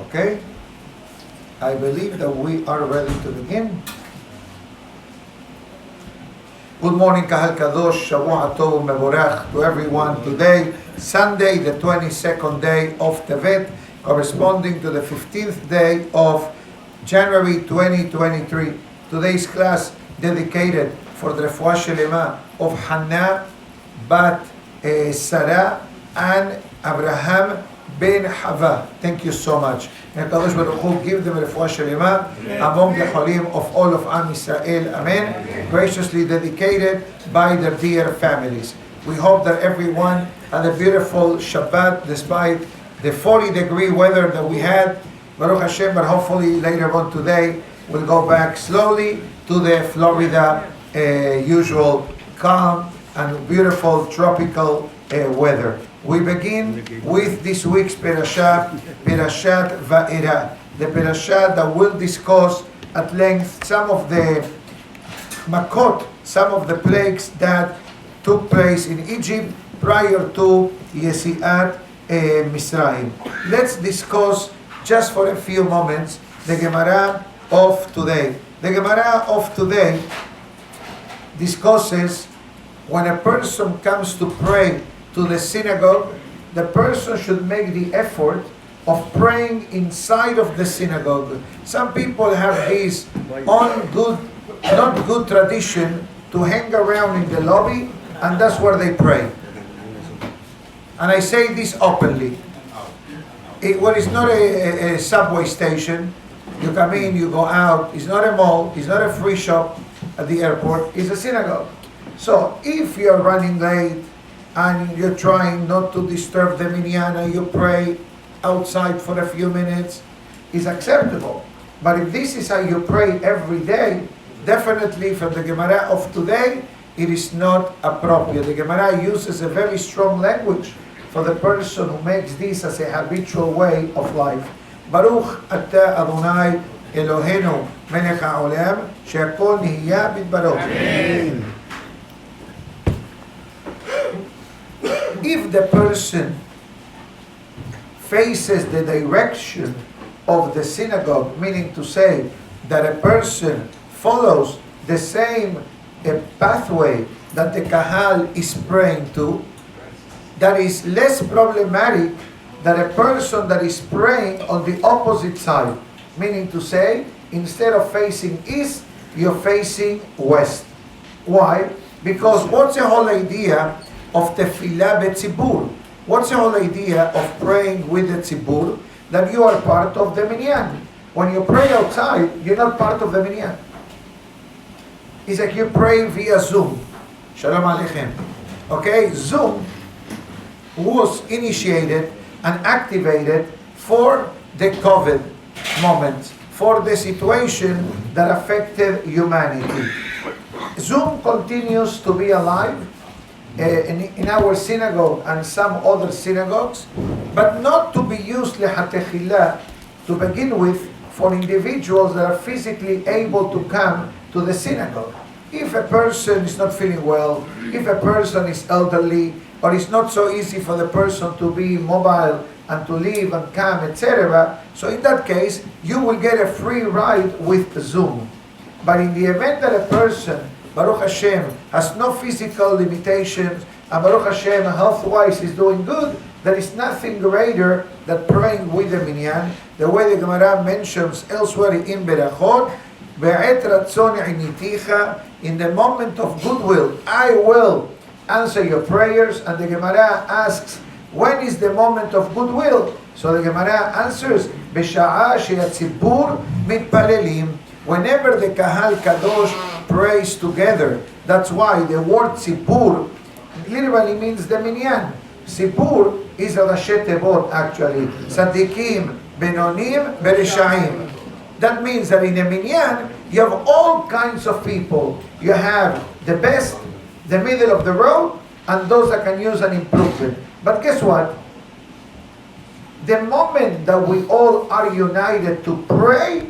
Okay? I believe that we are ready to begin. Good morning, Kahal Kadosh, Shavua Tov Mevorach to everyone. Today, Sunday, the 22nd day of Tevet, corresponding to the 15th day of January 2023. Today's class dedicated for the Refuah Shelema of Hannah, Bat Sara, and Abraham Ben Hava. Thank you so much. And Kadosh Baruch Hu give them Refuah Shelema among the Cholim of all of Am Yisrael. Amen. Graciously dedicated by their dear families. We hope that everyone had a beautiful Shabbat despite the 40-degree weather that we had. Baruch Hashem, but hopefully later on today we'll go back slowly to the Florida usual calm and beautiful tropical weather. We begin with this week's Perashat Va'era, the Perashat that will discuss at length some of the makot, some of the plagues that took place in Egypt prior to Yesiat Misraim. Let's discuss just for a few moments the Gemara of today. The Gemara of today discusses when a person comes to pray to the synagogue, the person should make the effort of praying inside of the synagogue. Some people have this not good tradition to hang around in the lobby, and that's where they pray. And I say this openly. It's not a subway station. You come in, you go out. It's not a mall. It's not a free shop at the airport. It's a synagogue. So if you're running late and you're trying not to disturb the minyan and you pray outside for a few minutes, it's acceptable. But if this is how you pray every day, definitely for the Gemara of today, it is not appropriate. The Gemara uses a very strong language for the person who makes this as a habitual way of life. Baruch Ata Adonai Eloheinu Melech HaOlam She'akol Nihya B'Dbaro. Amen. If the person faces the direction of the synagogue, meaning to say that a person follows the same pathway that the kahal is praying to, that is less problematic than a person that is praying on the opposite side, meaning to say instead of facing east, you're facing west. Why? Because what's the whole idea of tefillah betzibur? What's the whole idea of praying with the tzibur? That you are part of the minyan. When you pray outside, you're not part of the minyan. It's like you pray via Zoom. Shalom Aleichem. Okay, Zoom was initiated and activated for the COVID moment, for the situation that affected humanity. Zoom continues to be alive in our synagogue and some other synagogues, but not to be used lehatechillah to begin with for individuals that are physically able to come to the synagogue. If a person is not feeling well, if a person is elderly, or it's not so easy for the person to be mobile and to leave and come, etc., so in that case, you will get a free ride with Zoom. But in the event that a person, Baruch Hashem, has no physical limitations, and Baruch Hashem, health-wise, is doing good, there is nothing greater than praying with the minyan, the way the Gemara mentions elsewhere in Berachot, Be'et ratzon initicha, in the moment of goodwill, I will answer your prayers. And the Gemara asks, when is the moment of goodwill? So the Gemara answers, B'sha'a she'atzibur mitpalelim, whenever the Kahal Kadosh prays together. That's why the word tzibur literally means the minyan. Tzibur is a Rashi Tevot actually. Tzadikim, Benonim, Bereshaim. That means that in a minyan, you have all kinds of people. You have the best, the middle of the road, and those that can use an improvement. But guess what? The moment that we all are united to pray,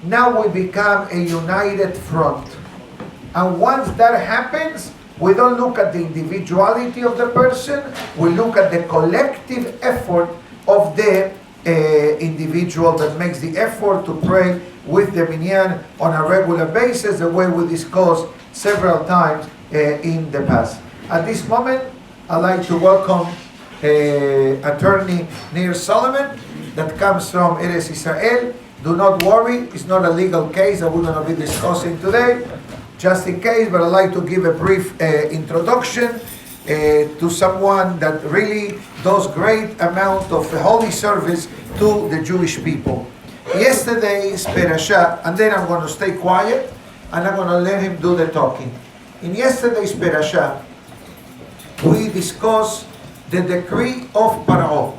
now we become a united front. And once that happens, we don't look at the individuality of the person, we look at the collective effort of the individual that makes the effort to pray with the minyan on a regular basis, the way we discussed several times in the past. At this moment, I'd like to welcome attorney Nir Solomon that comes from Eretz Israel. Do not worry, it's not a legal case that we're going to be discussing today, just in case, but I'd like to give a brief introduction to someone that really does great amount of holy service to the Jewish people. Yesterday's parasha, and then I'm going to stay quiet and I'm going to let him do the talking. In yesterday's parasha, we discussed the decree of Paro.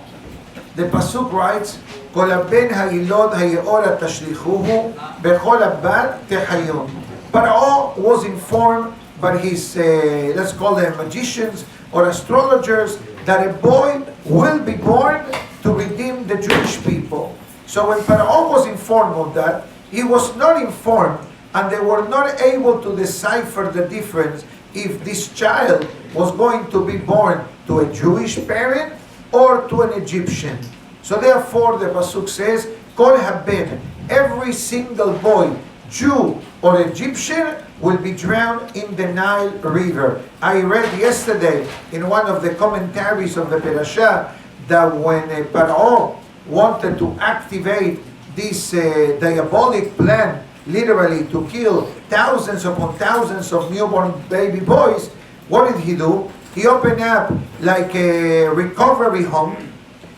The pasuk writes, "Kol haben hayilod hayeora tashlichuhu bechol abad tehayon." Paro was informed by his, let's call them magicians or astrologers, that a boy will be born to redeem the Jewish people. So when Paro was informed of that, he was not informed, and they were not able to decipher the difference if this child was going to be born to a Jewish parent or to an Egyptian. So therefore the pasuk says, Kol haben, every single boy, Jew or Egyptian, will be drowned in the Nile River. I read yesterday in one of the commentaries of the parasha that when Paro wanted to activate this diabolic plan, literally to kill thousands upon thousands of newborn baby boys, what did he do? He opened up like a recovery home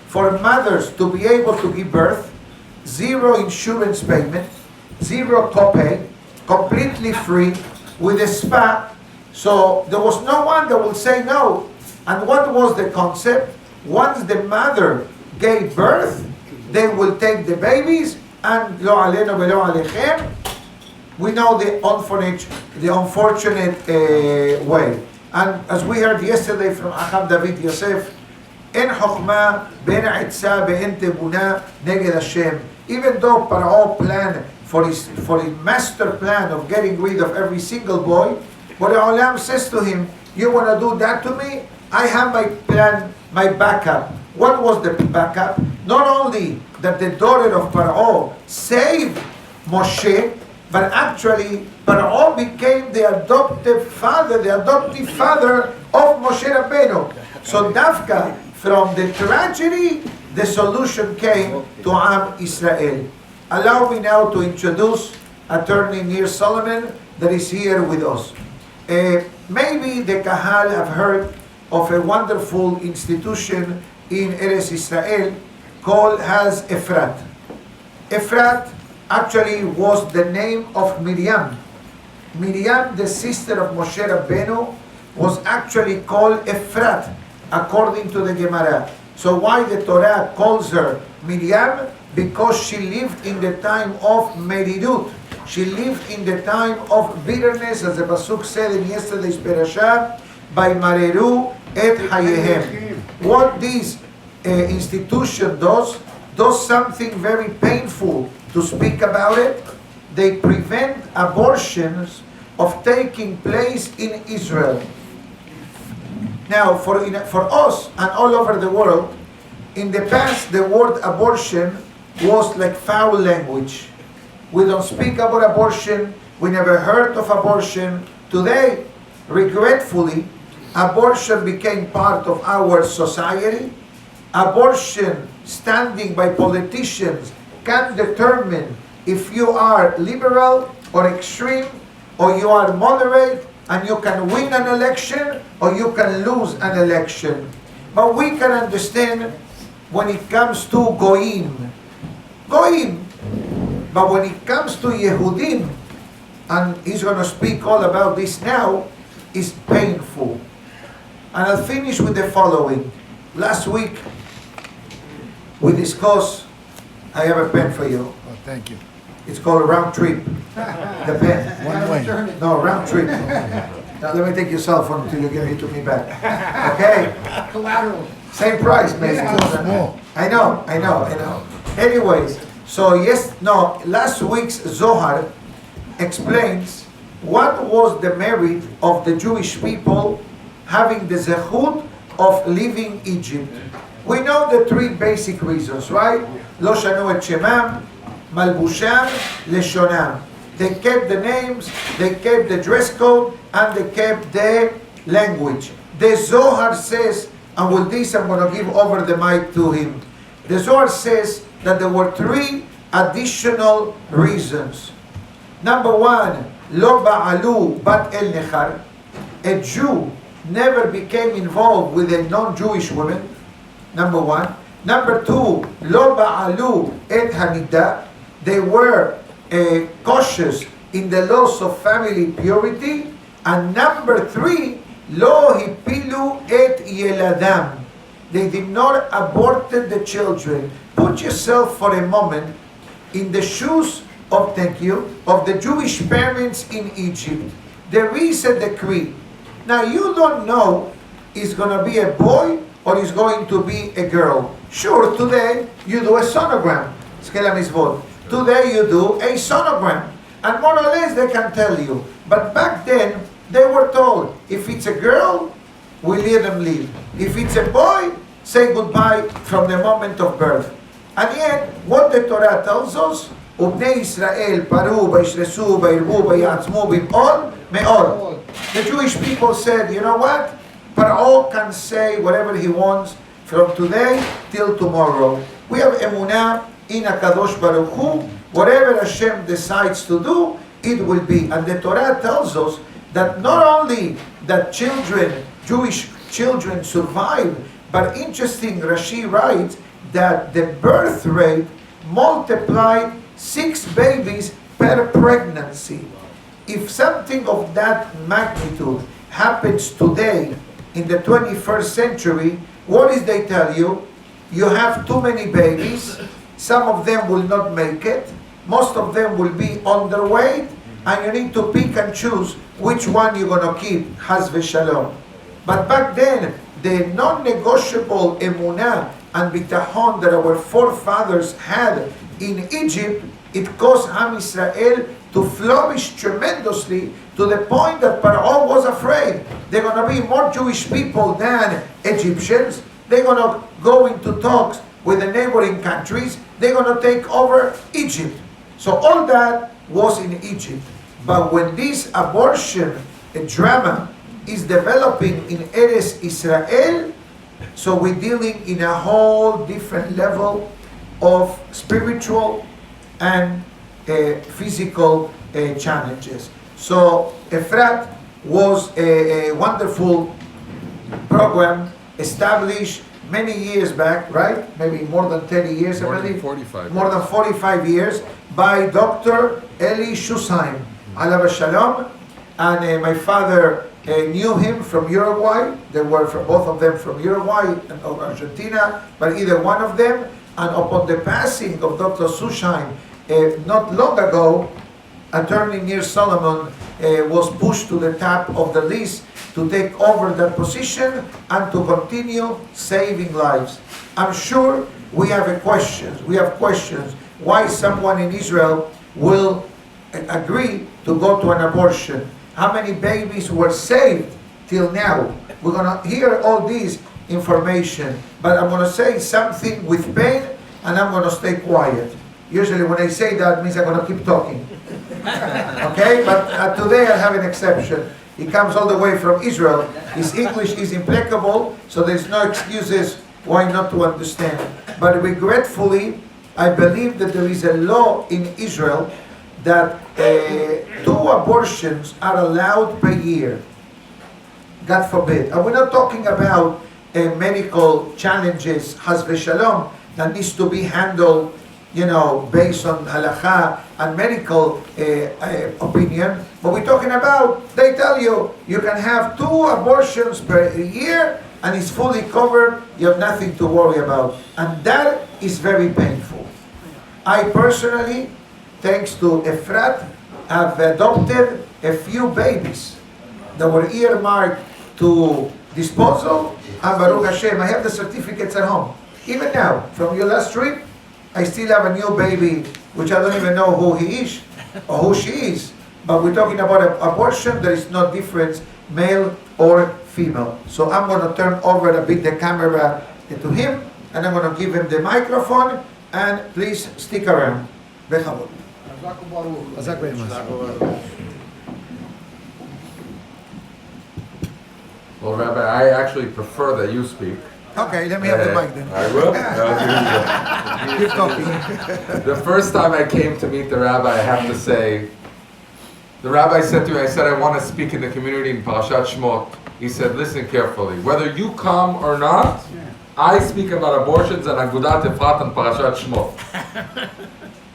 for mothers to be able to give birth, zero insurance payment, zero copay, completely free, with a spa. So there was no one that would say no. And what was the concept? Once the mother gave birth, they will take the babies and lo aleno velo alechem. We know the unfortunate way. And as we heard yesterday from Rabbi Yosef, En chokma ben itzah ben tebuna neged Hashem. Even though Paro planned for his master plan of getting rid of every single boy, but the Olam says to him, "You want to do that to me? I have my plan, my backup." What was the backup? Not only that the daughter of Paro saved Moshe, but actually Paro became the adoptive father of Moshe Rabbeinu. So Dafka, from the tragedy, the solution came to Am Israel. Allow me now to introduce attorney Nir Solomon that is here with us. Maybe the Kahal have heard of a wonderful institution in Eretz Israel called as Efrat. Efrat actually was the name of Miriam. Miriam, the sister of Moshe Rabbeinu, was actually called Efrat, according to the Gemara. So why the Torah calls her Miriam? Because she lived in the time of Merirut. She lived in the time of bitterness, as the pasuk said in yesterday's parasha, by Mareru et Hayehem. What this institution does something very painful to speak about it. They prevent abortions of taking place in Israel. Now, for us and all over the world, in the past, the word abortion was like foul language. We don't speak about abortion. We never heard of abortion. Today, regretfully, abortion became part of our society. Abortion, standing by politicians, can determine if you are liberal or extreme, or you are moderate, and you can win an election or you can lose an election. But we can understand when it comes to Goyim. But when it comes to Yehudim, and he's going to speak all about this now, is painful. And I'll finish with the following. Last week, we discussed, I have a pen for you. Oh, thank you. It's called a round trip. The pen. One way. No, round trip. Now let me take your cell phone until you give it to me back. Okay? Collateral. Same price, maybe. Small. I know. Anyways, last week's Zohar explains what was the merit of the Jewish people having the zechut of leaving Egypt. We know the three basic reasons, right? לא שנו את שמם, מלבושם, לשונם. They kept the names, they kept the dress code, and they kept the language. The Zohar says, and with this I'm going to give over the mic to him. The Zohar says that there were three additional reasons. Number one, lo ba'alu bat el nechar. A Jew never became involved with a non-Jewish woman. Number one. Number two, lo ba'alu et hanida. They were cautious in the laws of family purity. And number three, lo hipilu et yeladam. They did not aborted the children. Put yourself for a moment in the shoes of, of the Jewish parents in Egypt. There is a decree. Now you don't know it's going to be a boy or it's going to be a girl. Sure, today you do a sonogram. Today you do a sonogram. And more or less they can tell you. But back then, they were told, if it's a girl, we let them live. If it's a boy, say goodbye from the moment of birth. And yet, what the Torah tells us, Ubnei Israel paru vayishresu vayirbu vayatzmu bim'ol me'ol. The Jewish people said, you know what? Paro can say whatever he wants from today till tomorrow. We have emunah in HaKadosh Baruch Hu. Whatever Hashem decides to do, it will be. And the Torah tells us that not only that children, Jewish children survive, but interesting, Rashi writes that the birth rate multiplied 6 babies per pregnancy. If something of that magnitude happens today in the 21st century, what is they tell you? You have too many babies, some of them will not make it, most of them will be underweight, and you need to pick and choose which one you're going to keep, Haz v'shalom. But back then, the non-negotiable emunah and bitachon that our forefathers had in Egypt, it caused Am Israel to flourish tremendously to the point that Paro was afraid. They're going to be more Jewish people than Egyptians. They're going to go into talks with the neighboring countries. They're going to take over Egypt. So all that was in Egypt. But when this abortion drama is developing in Eretz Israel, so we're dealing in a whole different level of spiritual and physical challenges. So Efrat was a wonderful program established many years back, right? Maybe more than 30 years, more I believe. Than 45. More than 45 years by Dr. Eli Shusheim, alav shalom. And my father knew him from Uruguay. They were both of them from Uruguay and Argentina, but either one of them. And upon the passing of Dr. Shusheim, not long ago, Attorney Nir Solomon was pushed to the top of the list to take over that position and to continue saving lives. I'm sure we have questions. We have questions why someone in Israel will agree to go to an abortion. How many babies were saved till now? We're going to hear all this information, but I'm going to say something with pain and I'm going to stay quiet. Usually when I say that, it means I'm going to keep talking. Okay? But today I have an exception. He comes all the way from Israel. His English is impeccable, so there's no excuses why not to understand. But regretfully, I believe that there is a law in Israel that 2 abortions are allowed per year. God forbid. And we're not talking about medical challenges, Haz v'shalom, that needs to be handled, based on halakha and medical opinion. But we're talking about, they tell you, you can have 2 abortions per year and it's fully covered, you have nothing to worry about. And that is very painful. I personally, thanks to Efrat, have adopted a few babies that were earmarked to disposal, and Baruch Hashem, I have the certificates at home. Even now, from your last trip, I still have a new baby, which I don't even know who he is or who she is. But we're talking about an abortion, there is no difference, male or female. So I'm going to turn over a bit the camera to him and I'm going to give him the microphone, and please stick around. בכבוד. חזק ואמץ. Well, Rabbi, I actually prefer that you speak. Okay, let me have the mic then. I will. Keep talking. The first time I came to meet the rabbi, I have to say, the rabbi said to me, I said, I want to speak in the community in Parashat Shmot. He said, listen carefully. Whether you come or not, I speak about abortions and Agudat Efrat and Parashat Shmot.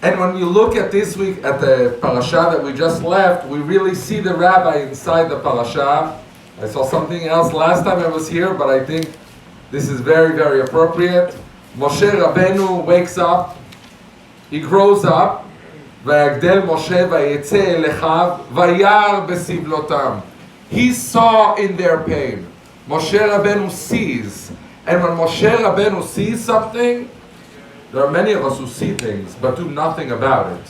And when we look at this week, at the parasha that we just left, we really see the rabbi inside the parasha. I saw something else last time I was here, but I think this is very, very appropriate. Moshe Rabbeinu wakes up, he grows up, ויגדל משה ויצא אל אחיו, וירא בסבלותם. He saw in their pain. Moshe Rabbeinu sees. And when Moshe Rabbeinu sees something, there are many of us who see things, but do nothing about it.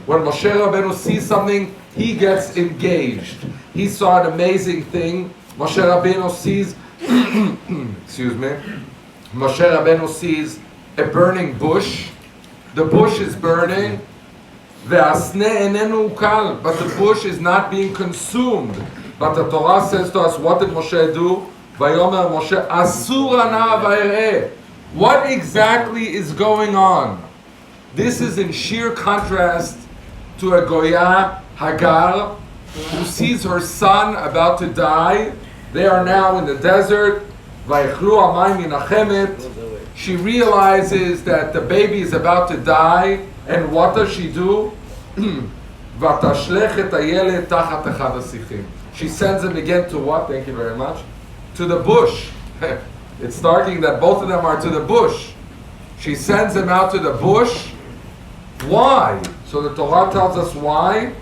When Moshe Rabbeinu sees something, he gets engaged. He saw an amazing thing. Moshe Rabbeinu sees, excuse me, Moshe Rabbeinu sees a burning bush. The bush is burning. But the bush is not being consumed. But the Torah says to us, what did Moshe do? Vayomer Moshe, asur ana vayireh. What exactly is going on? This is in sheer contrast to a Goya, Hagar, who sees her son about to die. They are now in the desert. She realizes that the baby is about to die, and what does she do? She sends him again to what? Thank you very much. To the bush. It's starting that both of them are to the bush. She sends him out to the bush. Why? So the Torah tells us why.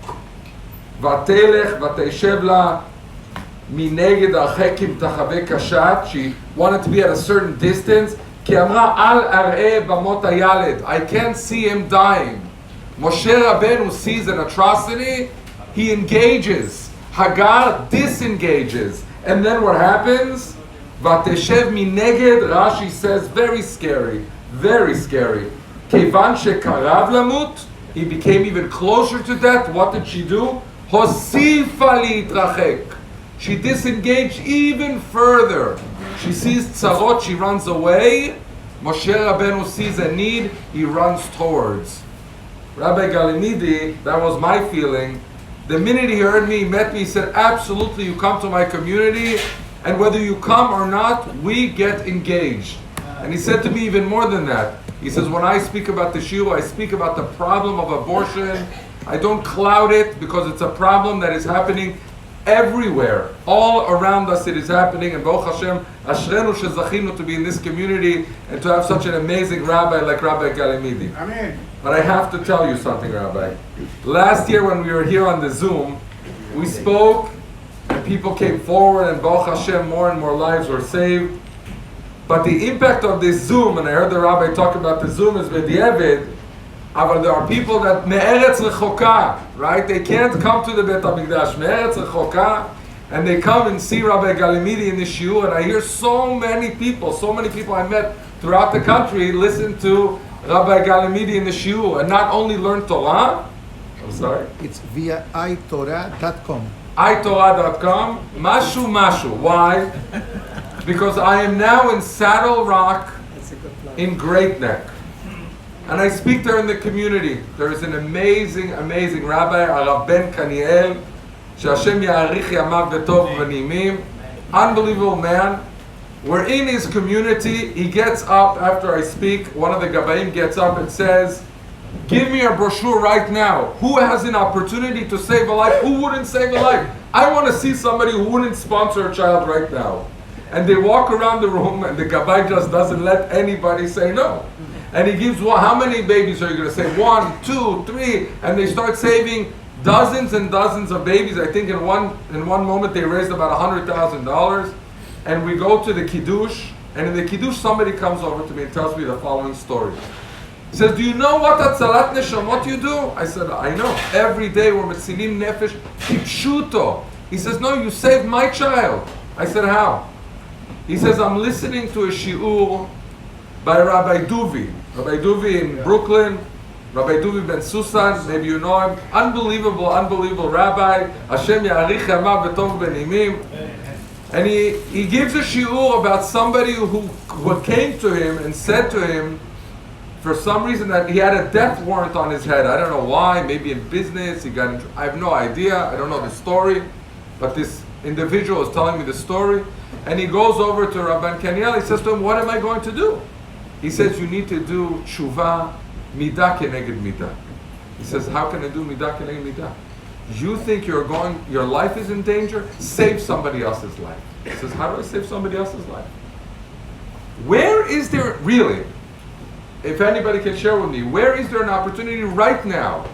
Vatelech vateshev la mineged achekim tachave kashat. She wanted to be at a certain distance. Ki amra al ar'eh bamot hayaled. I can't see him dying. Moshe Rabbeinu sees an atrocity. He engages. Hagar disengages. And then what happens? Vateshev mineged, Rashi says, very scary, very scary. Kevan shekarav lamut, he became even closer to death. What did she do? Hosifa litrachek. She disengaged even further. She sees tzarot, she runs away. Moshe Rabbeinu sees a need, he runs towards. Rabbi Galimidi, that was my feeling. The minute he heard me, he met me, he said, absolutely, you come to my community, and whether you come or not, we get engaged. And he said to me even more than that. He says, when I speak about the shiur, I speak about the problem of abortion. I don't cloud it because it's a problem that is happening everywhere. All around us it is happening. And Baruch Hashem, Ashrenu shezachinu to be in this community and to have such an amazing rabbi like Rabbi Galimidi. Amen. But I have to tell you something, Rabbi. Last year when we were here on the Zoom, we spoke and people came forward and Baruch Hashem, more and more lives were saved. But the impact of this Zoom, and I heard the Rabbi talk about the Zoom, is b'diavad, but there are people that me'eretz rechoka, right? They can't come to the Beit HaMikdash, me'eretz rechoka, and they come and see Rabbi Galimidi in the shiur, and I hear so many people I met throughout the country listen to Rabbi Galimidi in the shiur, and not only learn Torah, I'm sorry? It's via itorah.com. itorah.com, mashu. Why? Because I am now in Saddle Rock in Great Neck. And I speak there in the community. There is an amazing, amazing rabbi, Arav Ben Kaniel, Hashem Ya'arich Yamav B'tov V'nimim. Unbelievable man. We're in his community. He gets up after I speak. One of the Gabaim gets up and says, give me a brochure right now. Who has an opportunity to save a life? Who wouldn't save a life? I want to see somebody who wouldn't sponsor a child right now. And they walk around the room and the Gabai just doesn't let anybody say no. And he gives, well, how many babies are you going to save? 1, 2, 3. And they start saving dozens and dozens of babies. I think in one moment they raised about $100,000. And we go to the Kiddush. And in the Kiddush somebody comes over to me and tells me the following story. He says, do you know what Atzalat Neshamot you do? I said, I know. Every day we're Metzilim Nefesh Kipshuto. He says, no, you saved my child. I said, how? He says, I'm listening to a shiur by Rabbi Duvi. Rabbi Duvi in Brooklyn, Rabbi Duvi ben Susan, maybe you know him. Unbelievable rabbi. Hashem ya'arich yamav v'tov b'nimim. And he gives a shiur about somebody who came to him and said to him, for some reason, that he had a death warrant on his head. I don't know why, maybe in business, I have no idea, I don't know the story, but this individual is telling me the story, and he goes over to Rabban Kaniel, he says to him, what am I going to do? He says, you need to do tshuva, midah keneged midah. He says, how can I do midah keneged midah? You think your life is in danger? Save somebody else's life. He says, how do I save somebody else's life? Where is there, really, if anybody can share with me, where is there an opportunity right now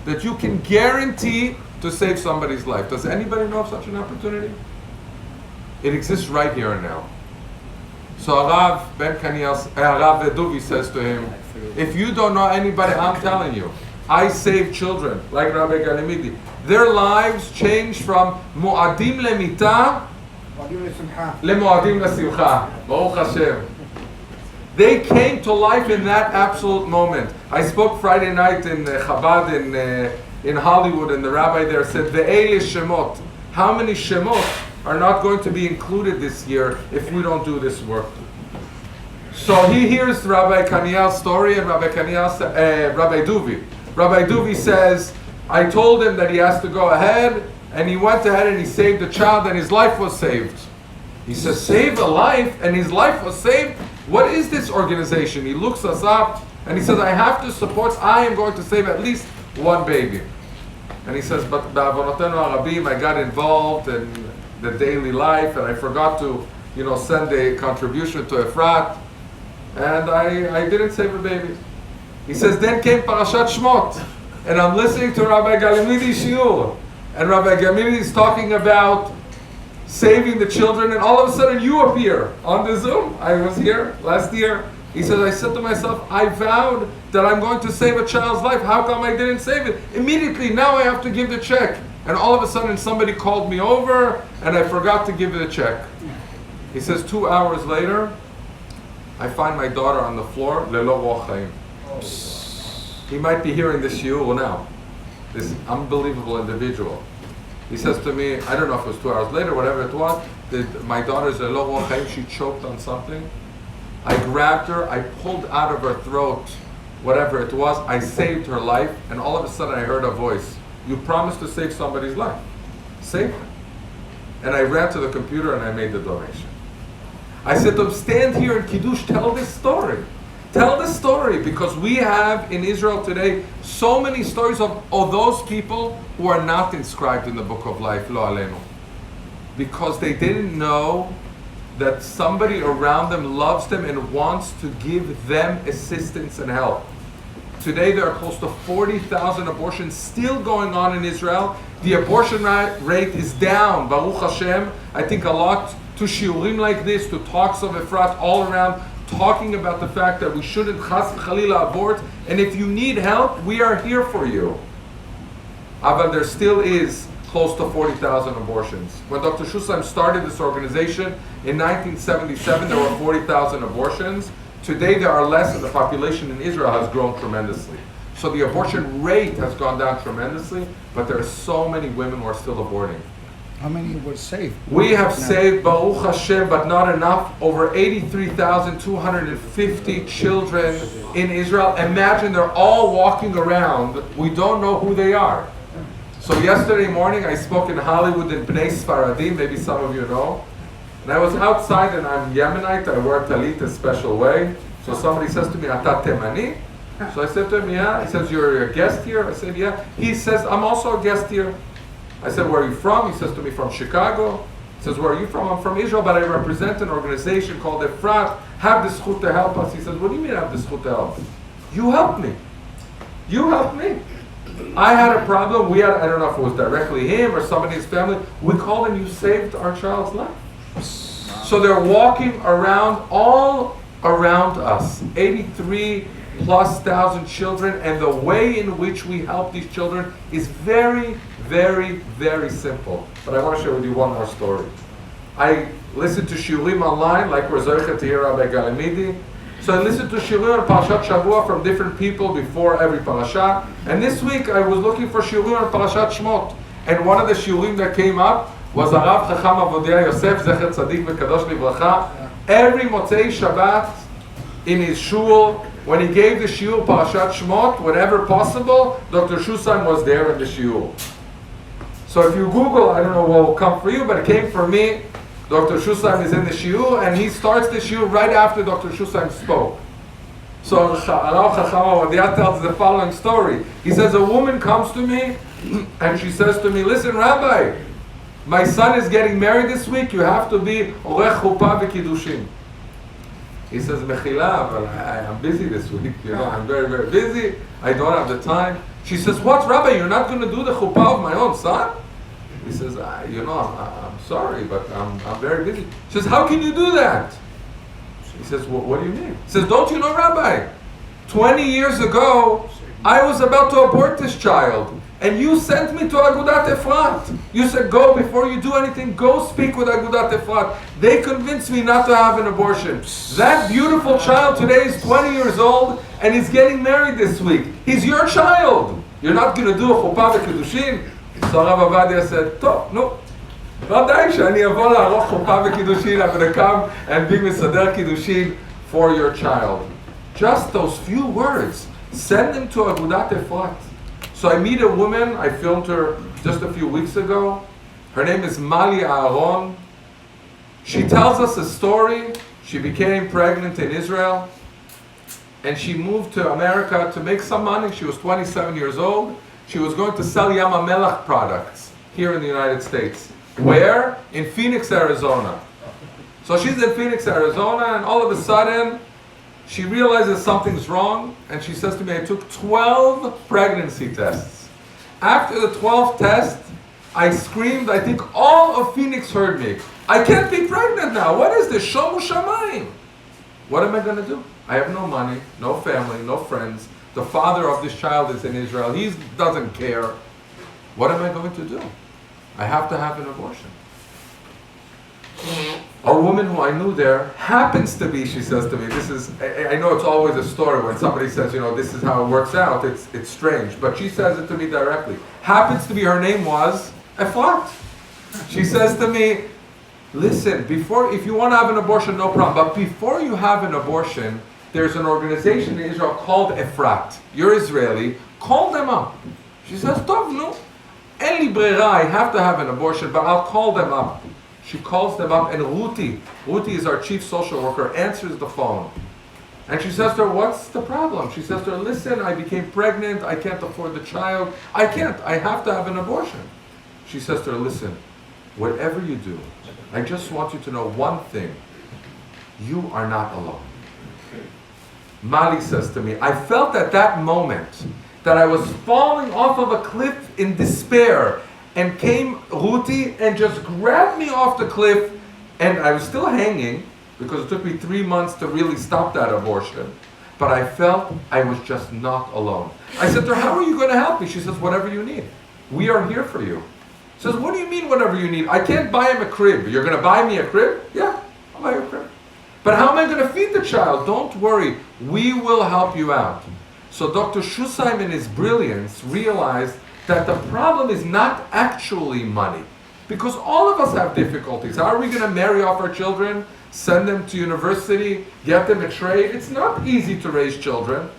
that you can guarantee to save somebody's life? Does anybody know of such an opportunity? It exists right here and now. So Rav Duvi says to him, if you don't know anybody, I'm telling you, I save children, like Rabbi Galimidi. Their lives change from mu'adim lemita lemu'adim lesimcha. Baruch Hashem. They came to life in that absolute moment. I spoke Friday night in Chabad in Hollywood, and the rabbi there said, Ve'ele shemot. How many shemot are not going to be included this year if we don't do this work? So he hears Rabbi Kaniel's story, and Rabbi Duvi. Rabbi Duvi says, I told him that he has to go ahead, and he went ahead and he saved a child, and his life was saved. He says, save a life, and his life was saved? What is this organization? He looks us up, and he says, I have to support, I am going to save at least one baby. And he says, but ba'avonotenu harabim, I got involved in the daily life, and I forgot to, send a contribution to Efrat, and I didn't save a baby. He says, then came Parashat Shmot, and I'm listening to Rabbi Galimidi shiur, and Rabbi Galimidi is talking about saving the children, and all of a sudden you appear on the Zoom. I was here last year. He says, I said to myself, I vowed that I'm going to save a child's life. How come I didn't save it? Immediately, now I have to give the check. And all of a sudden somebody called me over, and I forgot to give the check. He says, 2 hours later, I find my daughter on the floor, lelo roch chaim. He might be hearing this shiur now, this unbelievable individual. He says to me, I don't know if it was 2 hours later, whatever it was, my daughter's lelo roch chaim, she choked on something. I grabbed her, I pulled out of her throat whatever it was, I saved her life, and all of a sudden I heard a voice. You promised to save somebody's life. Save her. And I ran to the computer and I made the donation. I said to him, stand here in Kiddush, tell this story. Tell the story, because we have in Israel today so many stories of those people who are not inscribed in the book of life, lo aleinu. Because they didn't know that somebody around them loves them and wants to give them assistance and help. Today there are close to 40,000 abortions still going on in Israel. The abortion rate is down, Baruch Hashem. I think a lot to shiurim like this, to talks of Efrat all around, talking about the fact that we shouldn't chas v'chalila abort, and if you need help, we are here for you. But there still is close to 40,000 abortions. When Dr. Shusam started this organization in 1977, there were 40,000 abortions. Today there are less, and the population in Israel has grown tremendously. So the abortion rate has gone down tremendously, but there are so many women who are still aborting. How many were saved? We have saved, Baruch Hashem, but not enough, over 83,250 children in Israel. Imagine they're all walking around. We don't know who they are. So yesterday morning I spoke in Hollywood in Bnei Sfaradim, maybe some of you know. And I was outside, and I'm Yemenite, I wear talit a special way. So somebody says to me, Ata Temani? So I said to him, yeah. He says, you're a guest here? I said, yeah. He says, I'm also a guest here. I said, where are you from? He says to me, from Chicago. He says, where are you from? I'm from Israel, but I represent an organization called Efrat. Have the zchut to help us. He says, what do you mean have the zchut to help? You helped me. You helped me. I had a problem. I don't know if it was directly him or somebody in his family. We called and you saved our child's life. So they're walking around, all around us, 83,000+ children, and the way in which we help these children is very, very, very simple. But I want to share with you one more story. I listened to shiurim online, like we're zocheh to hear Rabbi Galimidi, So I listened to shiurim on Parashat Shavua from different people before every parasha. And this week I was looking for shiurim on Parashat Shmot. And one of the shiurim that came up was Arav Chacham Rabbi Yosef Zecher Tzadik V'Kadosh Livracha. Every Motzei Shabbat in his shul, when he gave the shiur Parashat Shmot, whenever possible, Dr. Shushan was there in the shiur. So if you Google, I don't know what will come for you, but it came for me. Dr. Shushan is in the shiur, and he starts the shiur right after Dr. Shushan spoke. So Arav Chacham Batya tells the following story. He says, a woman comes to me, and she says to me, listen, Rabbi, my son is getting married this week, you have to be orech chuppah v'kiddushin. He says, Mechila, but I'm busy this week, I'm very, very busy, I don't have the time. She says, what, Rabbi, you're not going to do the chuppah of my own son? He says, I'm sorry, but I'm very busy. She says, how can you do that? He says, what do you mean? He says, don't you know, Rabbi, 20 years ago, I was about to abort this child, and you sent me to Agudat Efrat. You said, go, before you do anything, go speak with Agudat Efrat. They convinced me not to have an abortion. That beautiful child today is 20 years old, and he's getting married this week. He's your child. You're not going to do a chuppah v'kiddushin? So Rabbi Batya said, Top, no. ודאי שאני אבוא לערוך חופה וקידושין, I'm going to come and be מסדר קידושין for your child. Just those few words. Send them to Agudat Efrat. So I meet a woman, I filmed her just a few weeks ago. Her name is Mali Aaron. She tells us a story. She became pregnant in Israel, and she moved to America to make some money. She was 27 years old. She was going to sell Yam HaMelech products here in the United States. Where? In Phoenix, Arizona. So she's in Phoenix, Arizona, and all of a sudden, she realizes something's wrong, and she says to me, I took 12 pregnancy tests. After the 12th test, I screamed, I think all of Phoenix heard me. I can't be pregnant now. What is this? Shomu Shamayim. What am I going to do? I have no money, no family, no friends. The father of this child is in Israel. He doesn't care. What am I going to do? I have to have an abortion. A woman who I knew there happens to be, she says to me, this is, I know it's always a story when somebody says, this is how it works out, it's strange, but she says it to me directly. Happens to be, her name was Efrat. She says to me, listen, if you want to have an abortion, no problem, but before you have an abortion, there's an organization in Israel called Efrat. You're Israeli, call them up. She says, Tov, no. En li brera, I have to have an abortion, but I'll call them up. She calls them up, and Ruti is our chief social worker, answers the phone. And she says to her, what's the problem? She says to her, listen, I became pregnant, I can't afford the child. I have to have an abortion. She says to her, listen, whatever you do, I just want you to know one thing. You are not alone. Mali says to me, I felt at that moment that I was falling off of a cliff in despair, and came Ruti and just grabbed me off the cliff, and I was still hanging because it took me 3 months to really stop that abortion, but I felt I was just not alone. I said to her, how are you going to help me? She says, whatever you need. We are here for you. She says, what do you mean whatever you need? I can't buy him a crib. You're going to buy me a crib? Yeah, I'll buy you a crib. But how am I going to feed the child? Don't worry. We will help you out. So Dr. Shusheim, in his brilliance, realized that the problem is not actually money. Because all of us have difficulties. How are we going to marry off our children, send them to university, get them a trade? It's not easy to raise children.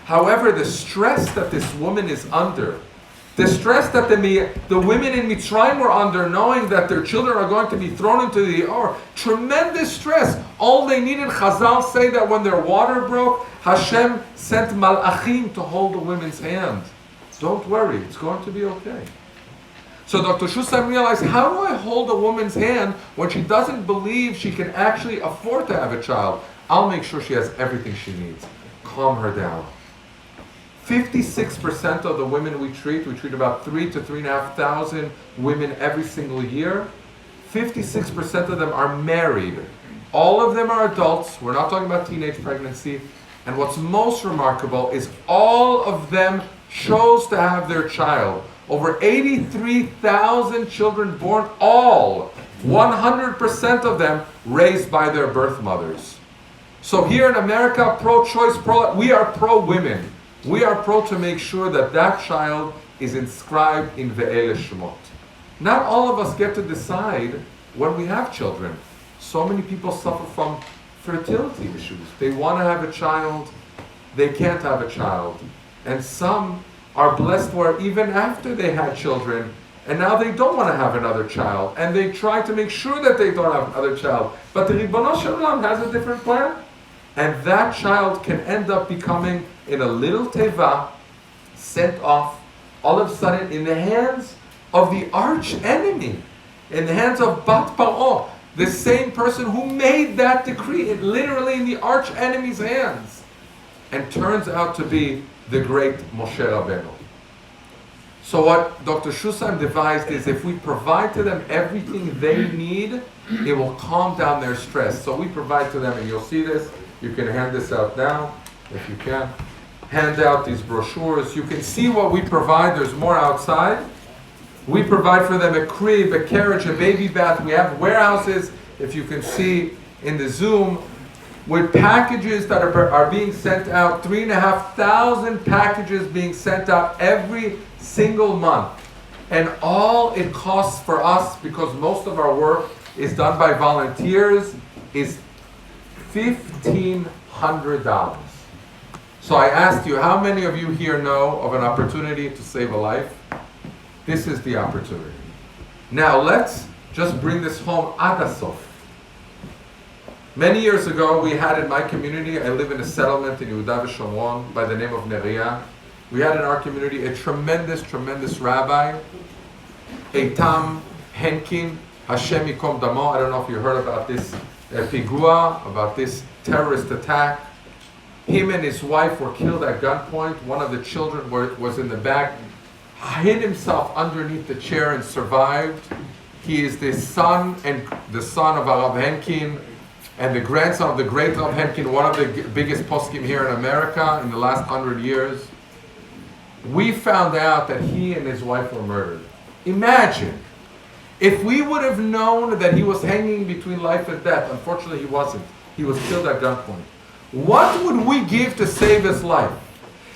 However, the stress that this woman is under, the stress that the women in Mitzrayim were under, knowing that their children are going to be thrown into the Or, tremendous stress. All they needed, Chazal say that when their water broke, Hashem sent malachim to hold the women's hand. Don't worry, it's going to be okay. So Dr. Shusheim realized, how do I hold a woman's hand when she doesn't believe she can actually afford to have a child? I'll make sure she has everything she needs. Calm her down. 56% of the women we treat about 3,000 to 3,500 women every single year. 56% of them are married. All of them are adults. We're not talking about teenage pregnancy. And what's most remarkable is all of them chose to have their child. Over 83,000 children born, all, 100% of them raised by their birth mothers. So here in America, pro-choice, we are pro-women. We are pro to make sure that that child is inscribed in Ve'ele Shemot. Not all of us get to decide when we have children. So many people suffer from fertility issues. They want to have a child, they can't have a child. And some are blessed where even after they had children, and now they don't want to have another child, and they try to make sure that they don't have another child. But the Ribono Shel Olam has a different plan, and that child can end up becoming in a little teva, sent off, all of a sudden in the hands of the arch enemy, in the hands of Bat Paro, the same person who made that decree, literally in the arch enemy's hands, and turns out to be the great Moshe Rabbeinu. So what Dr. Shushan devised is if we provide to them everything they need, it will calm down their stress. So we provide to them, and you'll see this, you can hand this out now, if you can. Hand out these brochures. You can see what we provide. There's more outside. We provide for them a crib, a carriage, a baby bath. We have warehouses, if you can see in the Zoom, with packages that are being sent out, 3,500 packages being sent out every single month. And all it costs for us, because most of our work is done by volunteers, is $1,500. So I asked you, how many of you here know of an opportunity to save a life? This is the opportunity. Now let's just bring this home ad asof. Many years ago, we had in my community, I live in a settlement in Yehuda v'Shomron by the name of Neria. We had in our community a tremendous, tremendous rabbi, Eitam Henkin, Hashem Yikom Damo. I don't know if you heard about this pigua, about this terrorist attack. Him and his wife were killed at gunpoint. One of the children was in the back, hid himself underneath the chair and survived. He is the son of Rav Henkin, and the grandson of the great Rav Henkin, one of the biggest poskim here in America in the last 100 years. We found out that he and his wife were murdered. Imagine, if we would have known that he was hanging between life and death. Unfortunately, he wasn't. He was killed at gunpoint. What would we give to save his life?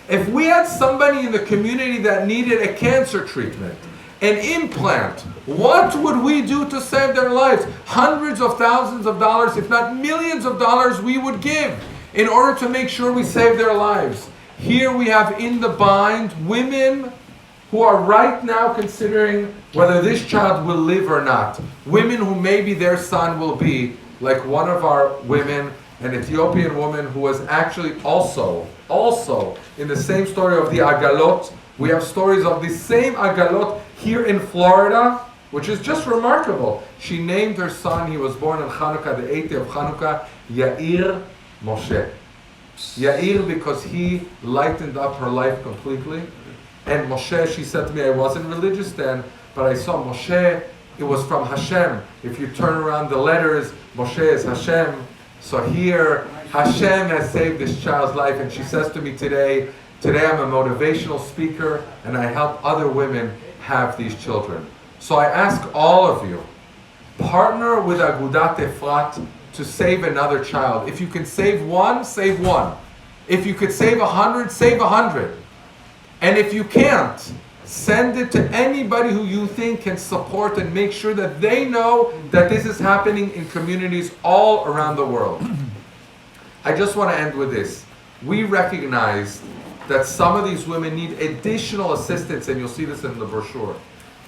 If we had somebody in the community that needed a cancer treatment, an implant, what would we do to save their lives? Hundreds of thousands of dollars, if not millions of dollars, we would give in order to make sure we save their lives. Here we have in the bind women who are right now considering whether this child will live or not. Women who maybe their son will be like one of our women, an Ethiopian woman who was actually also in the same story of the Agalot. We have stories of the same Agalot here in Florida, which is just remarkable. She named her son, he was born on Chanukah, the 8th day of Chanukah, Yair Moshe. Yair, because he lightened up her life completely. And Moshe, she said to me, I wasn't religious then, but I saw Moshe, it was from Hashem. If you turn around the letters, Moshe is Hashem. So here, Hashem has saved this child's life. And she says to me today I'm a motivational speaker, and I help other women have these children. So I ask all of you, partner with Agudat Efrat to save another child. If you can save one, save one. If you could save 100, save 100. And if you can't, send it to anybody who you think can support and make sure that they know that this is happening in communities all around the world. I just want to end with this. We recognize that some of these women need additional assistance, and you'll see this in the brochure.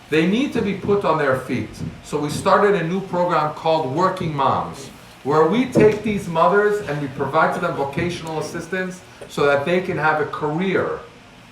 They need to be put on their feet. So we started a new program called Working Moms, where we take these mothers and we provide to them vocational assistance so that they can have a career.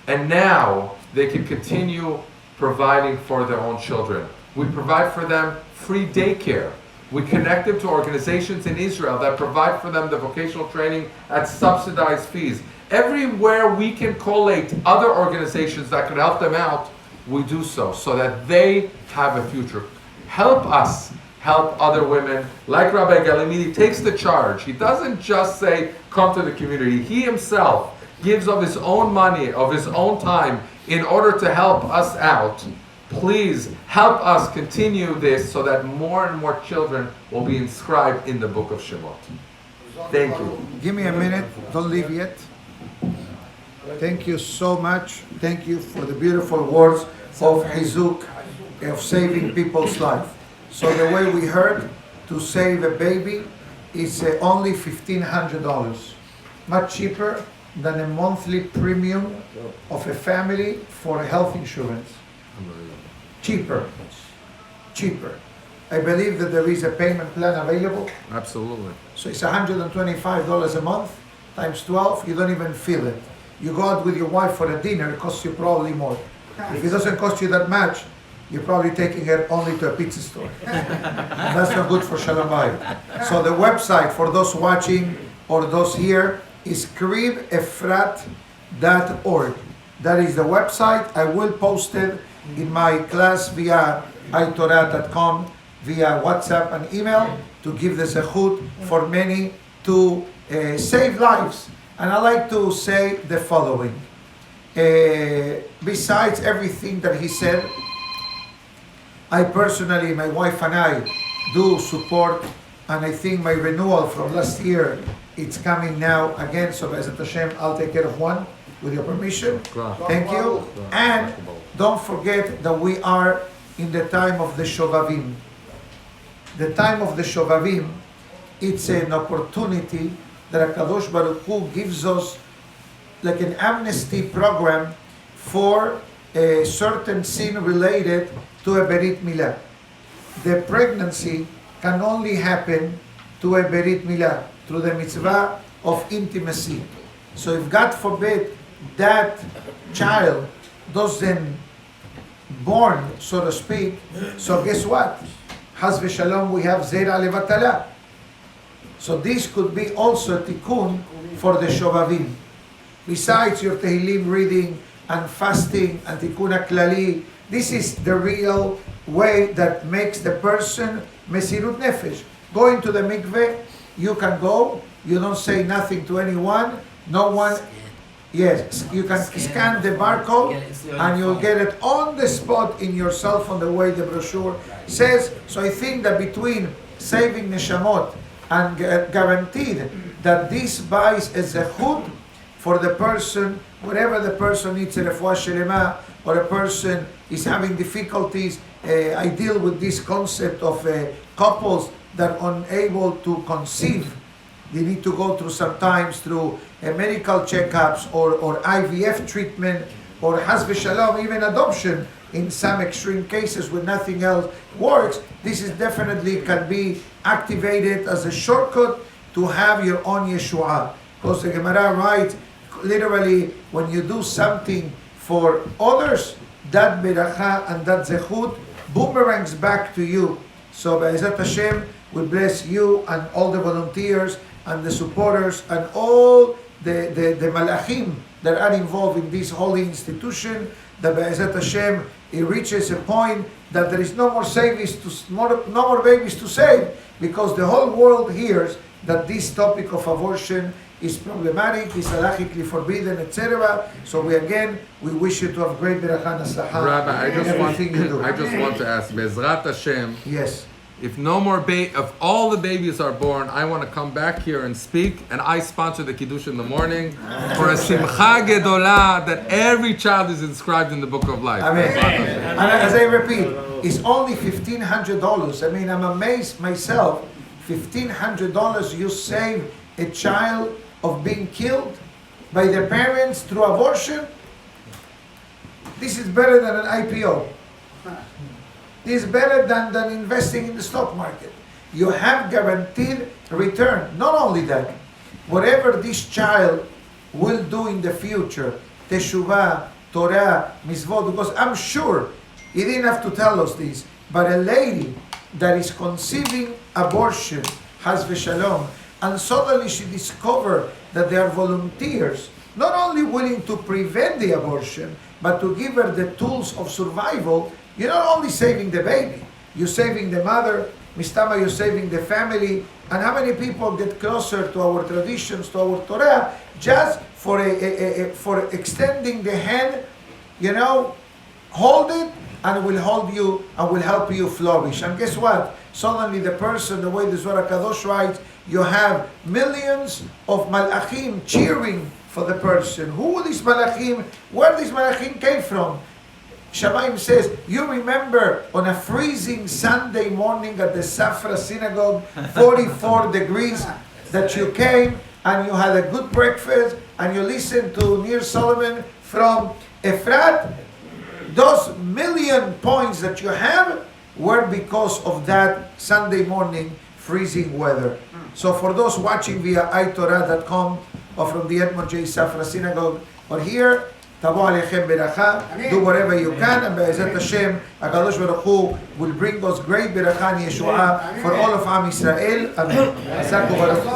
And now they can continue providing for their own children. We provide for them free daycare. We connect them to organizations in Israel that provide for them the vocational training at subsidized fees. Everywhere we can collate other organizations that could help them out, we do so that they have a future. Help us help other women. Like Rabbi Galimidi takes the charge. He doesn't just say, come to the community. He himself gives of his own money, of his own time, in order to help us out. Please help us continue this so that more and more children will be inscribed in the book of Shemot. Thank you. Give me a minute, don't leave yet. Thank you so much. Thank you for the beautiful words of Hizuk, of saving people's life. So the way we heard, to save a baby is only $1,500. Much cheaper than a monthly premium of a family for health insurance. Cheaper. I believe that there is a payment plan available. Absolutely. So it's $125 a month times 12. You don't even feel it. You go out with your wife for a dinner, it costs you probably more. If it doesn't cost you that much, you're probably taking her only to a pizza store. And that's not good for Shalom Bayit. So the website for those watching or those here is kribefrat.org. That is the website. I will post it in my class via itorah.com, via WhatsApp and email, to give the zechut for many to save lives. And I like to say the following. Besides everything that he said, I personally, my wife and I, do support, and I think my renewal from last year, it's coming now again, so Be'ezrat Hashem, I'll take care of one, with your permission. Thank you. And don't forget that we are in the time of the Shovavim. The time of the Shovavim, it's an opportunity that HaKadosh Baruch Hu gives us like an amnesty program for a certain sin related to a Berit Milah. The pregnancy can only happen to a Berit Milah through the mitzvah of intimacy. So if God forbid that child doesn't born, so to speak, so guess what? Haz v'shalom, we have Zera Levatala. So this could be also a tikkun for the Shovavim. Besides your Tehillim reading and fasting and tikkun klali, this is the real way that makes the person mesirut nefesh. Going to the mikveh, you can go, you don't say nothing to anyone, no one, yes, you can scan the barcode and you'll get it on the spot in your cell phone, the way the brochure says. So I think that between saving neshamot and guaranteed that this buys a zechut for the person, wherever the person needs a refuah shelema, or a person is having difficulties. I deal with this concept of couples that are unable to conceive. They need to go through sometimes through medical checkups or IVF treatment, or has v'shalom, even adoption in some extreme cases when nothing else works. This is definitely can be activated as a shortcut to have your own Yeshua. Because the Gemara writes, literally, when you do something for others, that beracha and that zechut boomerangs back to you. So Be'ezrat Hashem, we bless you and all the volunteers and the supporters and all the malachim that are involved in this holy institution. That Be'ezrat Hashem, it reaches a point that there is no more no more babies to save, because the whole world hears that this topic of abortion is problematic, is halachically forbidden, etc. So we wish you to have great beracha and aslaha. Rabbi, I just want to ask, Be'ezrat Hashem, yes, if no more if all the babies are born, I want to come back here and speak, and I sponsor the Kiddush in the morning for a simcha gedolah that every child is inscribed in the Book of Life. Amen. And as I repeat, it's only $1,500. I mean, I'm amazed myself. $1,500 you save a child of being killed by their parents through abortion. This is better than an IPO. This is better than investing in the stock market. You have guaranteed return. Not only that, whatever this child will do in the future, teshuvah, Torah, mitzvot, because I'm sure he didn't have to tell us this, but a lady that is conceiving abortion, has v'shalom, and suddenly she discovered that there are volunteers not only willing to prevent the abortion, but to give her the tools of survival. You're not only saving the baby, you're saving the mother, Mistama, you're saving the family. And how many people get closer to our traditions, to our Torah, just for for extending the hand, hold it, and will hold you and will help you flourish. And guess what? Suddenly the person, the way the Zohar Kadosh writes, you have millions of malachim cheering for the person. Who are these malachim? Where these malachim came from? Shamayim says, you remember on a freezing Sunday morning at the Safra Synagogue, 44 degrees, that you came and you had a good breakfast and you listened to Nir Solomon from Efrat? Those million points that you have were because of that Sunday morning freezing weather. So for those watching via iTorah.com or from the Edmond J. Safra Synagogue or here, Tabo alechem beracha, do whatever you can, and Be'ezat Hashem, HaKadosh Baruch Hu will bring us great beracha and Yeshua for all of Am Yisrael. Amen. Zaku Baruch Hu.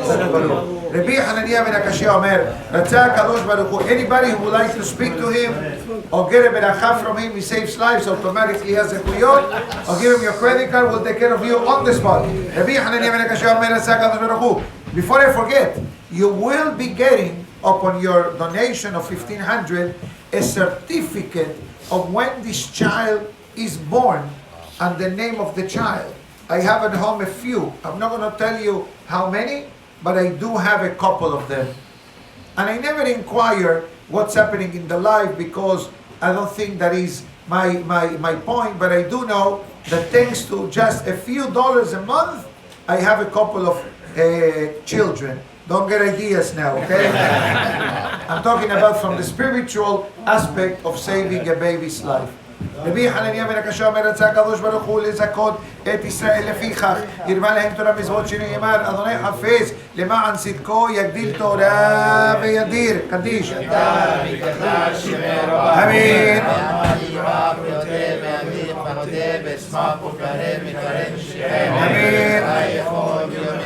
Zaku Baruch. Rabbi Hananiah ben Akashia Omer, Ratzah HaKadosh Baruch Hu. Anybody who would like to speak to him or get a beracha from him, he saves lives, automatically has a kuyot, or give him your credit card, we'll take care of you on the spot. Rabbi Hananiah ben Akashia Omer, Ratzah HaKadosh Baruch Hu. Before I forget, you will be getting upon your donation of 1,500 a certificate of when this child is born and the name of the child. I have at home a few. I'm not going to tell you how many, but I do have a couple of them. And I never inquire what's happening in the life because I don't think that is my point, but I do know that thanks to just a few dollars a month, I have a couple of children. Don't get ideas now, okay? I'm talking about from the spiritual aspect of saving a baby's life. רבי חנניה בן הקשה אומר רצה הקדוש ברוך הוא לזכות את ישראל לפיכך ירבה להם תורה מזוות שנאמר אדוני חפץ למען צדקו יגדיל תורה וידיר קדיש אמן אמן